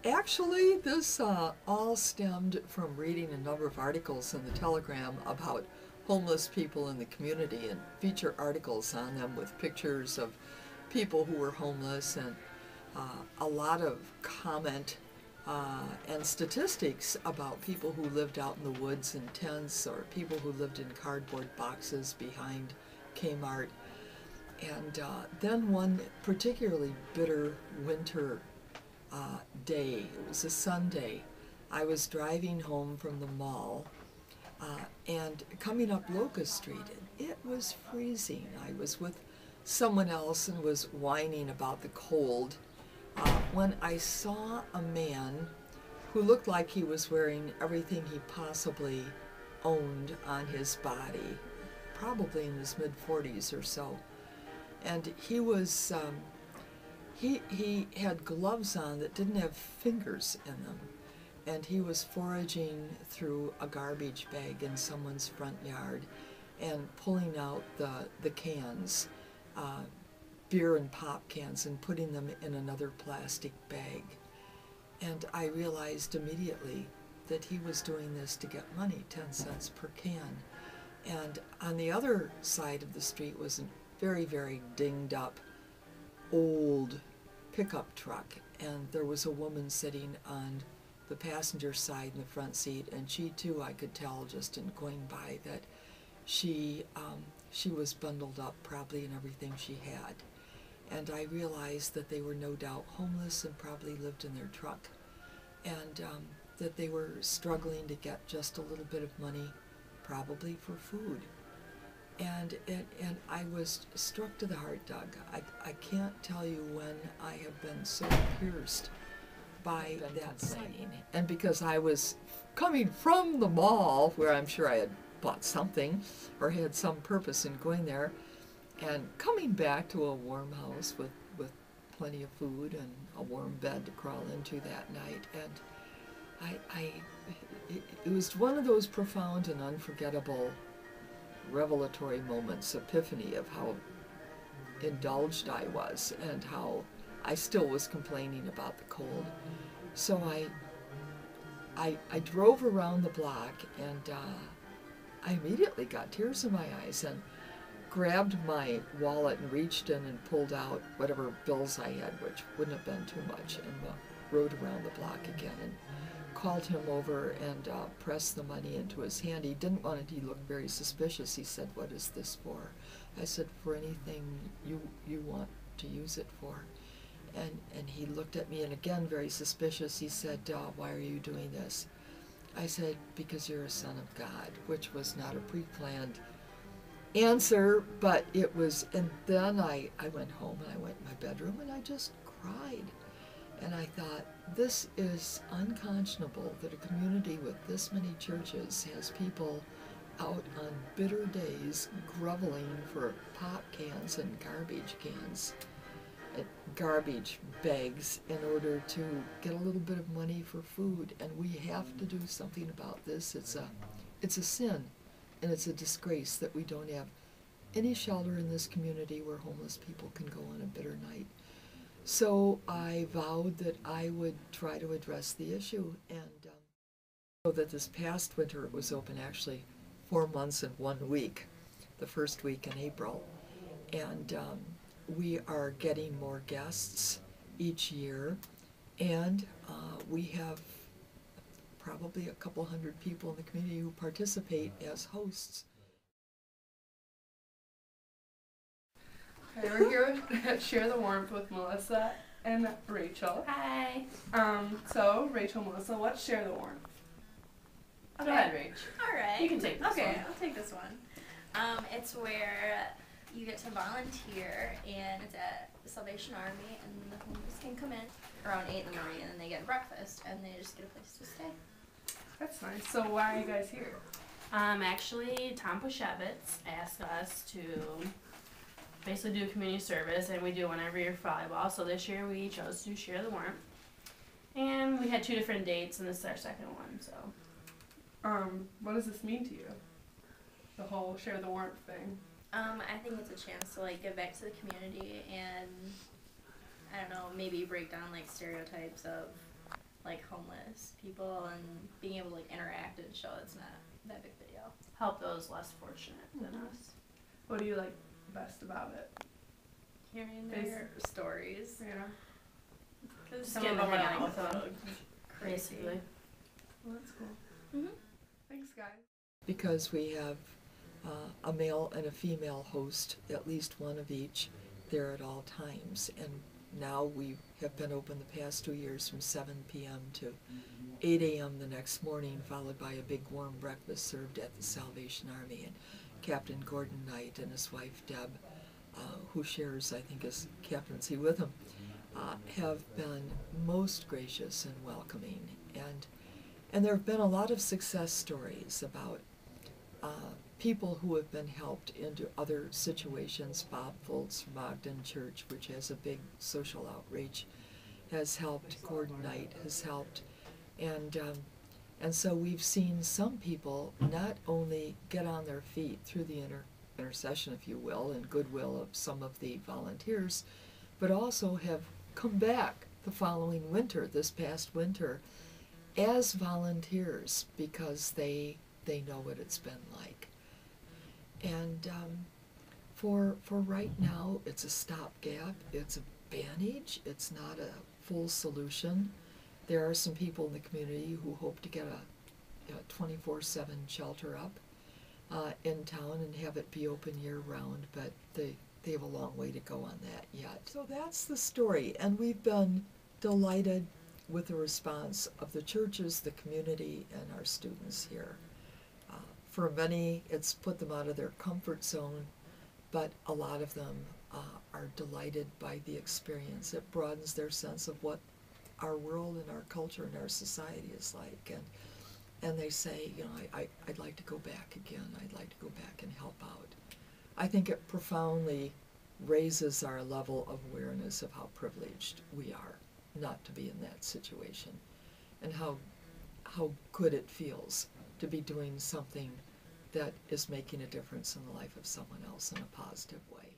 Actually, this all stemmed from reading a number of articles in the Telegram about homeless people in the community and feature articles on them with pictures of people who were homeless and a lot of comment and statistics about people who lived out in the woods in tents or people who lived in cardboard boxes behind Kmart. And then one particularly bitter winter day, it was a Sunday, I was driving home from the mall and coming up Locust Street, and it was freezing. I was with someone else and was whining about the cold when I saw a man who looked like he was wearing everything he possibly owned on his body, probably in his mid-40s or so. And he was he had gloves on that didn't have fingers in them, and he was foraging through a garbage bag in someone's front yard and pulling out the cans, beer and pop cans, and putting them in another plastic bag. And I realized immediately that he was doing this to get money, 10 cents per can. And on the other side of the street was a very, very dinged up old pickup truck, and there was a woman sitting on the passenger side in the front seat, and she too, I could tell just in going by that she was bundled up probably in everything she had. And I realized that they were no doubt homeless and probably lived in their truck, and that they were struggling to get just a little bit of money, probably for food. And I was struck to the heart, Doug. I can't tell you when I have been so pierced by that sighting. And because I was coming from the mall, where I'm sure I had bought something or had some purpose in going there, and coming back to a warm house with plenty of food and a warm bed to crawl into that night. And it was one of those profound and unforgettable revelatory moments, epiphany of how indulged I was and how I still was complaining about the cold. So I drove around the block, and I immediately got tears in my eyes and grabbed my wallet and reached in and pulled out whatever bills I had, which wouldn't have been too much, and rode around the block again and called him over and pressed the money into his hand. He didn't want it. He looked very suspicious. He said, "What is this for?" I said, "For anything you want to use it for." And he looked at me, and again, very suspicious. He said, "Why are you doing this?" I said, "Because you're a son of God," which was not a pre-planned answer, but it was. And then I went home, and I went in my bedroom, and I just cried. And I thought, this is unconscionable that a community with this many churches has people out on bitter days groveling for pop cans and garbage cans, and garbage bags, in order to get a little bit of money for food. And we have to do something about this. It's a sin, and it's a disgrace that we don't have any shelter in this community where homeless people can go on a bitter night. So I vowed that I would try to address the issue, and so that this past winter it was open actually 4 months and 1 week, the first week in April, and we are getting more guests each year, and we have probably a couple hundred people in the community who participate as hosts. Okay, we're here at Share the Warmth with Melissa and Rachel. Hi. So, Rachel, Melissa, what's Share the Warmth? Okay. Go ahead, Rach. All right. You can take this one. Okay, I'll take this one. It's where you get to volunteer, and it's at the Salvation Army, and the homeless can come in around 8 in the morning, and then they get breakfast, and they just get a place to stay. That's nice. So, why are you guys here? Actually, Tom Poshevitz asked us to basically do a community service, and we do one every year for volleyball. So this year we chose to Share the Warmth, and we had 2 different dates, and this is our second one. So, what does this mean to you? The whole Share the Warmth thing. I think it's a chance to give back to the community, and I don't know, maybe break down stereotypes of like homeless people and being able to like interact and show it's not that big of a deal. Help those less fortunate than Mhm. us. What do you like best about it? Hearing their stories. Yeah. Because Just some of getting to them are hang out like with them, crazy. basically. Well, that's cool. Mhm. Thanks, guys. Because we have a male and a female host, at least one of each, there at all times. And now we have been open the past 2 years from 7 p.m. to 8 a.m. the next morning, followed by a big warm breakfast served at the Salvation Army. And Captain Gordon Knight and his wife Deb, who shares, I think, his captaincy with him, have been most gracious and welcoming. And there have been a lot of success stories about people who have been helped into other situations. Bob Foltz from Ogden Church, which has a big social outreach, has helped. Gordon Knight has helped. And so we've seen some people not only get on their feet through the intercession, if you will, and goodwill of some of the volunteers, but also have come back the following winter, this past winter, as volunteers because they know what it's been like. And for right now, it's a stopgap. It's a bandage. It's not a full solution. There are some people in the community who hope to get a 24/7 shelter up in town and have it be open year-round, but they have a long way to go on that yet. So that's the story, and we've been delighted with the response of the churches, the community, and our students here. For many, it's put them out of their comfort zone, but a lot of them are delighted by the experience. It broadens their sense of what our world and our culture and our society is like. And they say, you know, I'd like to go back again. I'd like to go back and help out. I think it profoundly raises our level of awareness of how privileged we are not to be in that situation, and how good it feels to be doing something that is making a difference in the life of someone else in a positive way.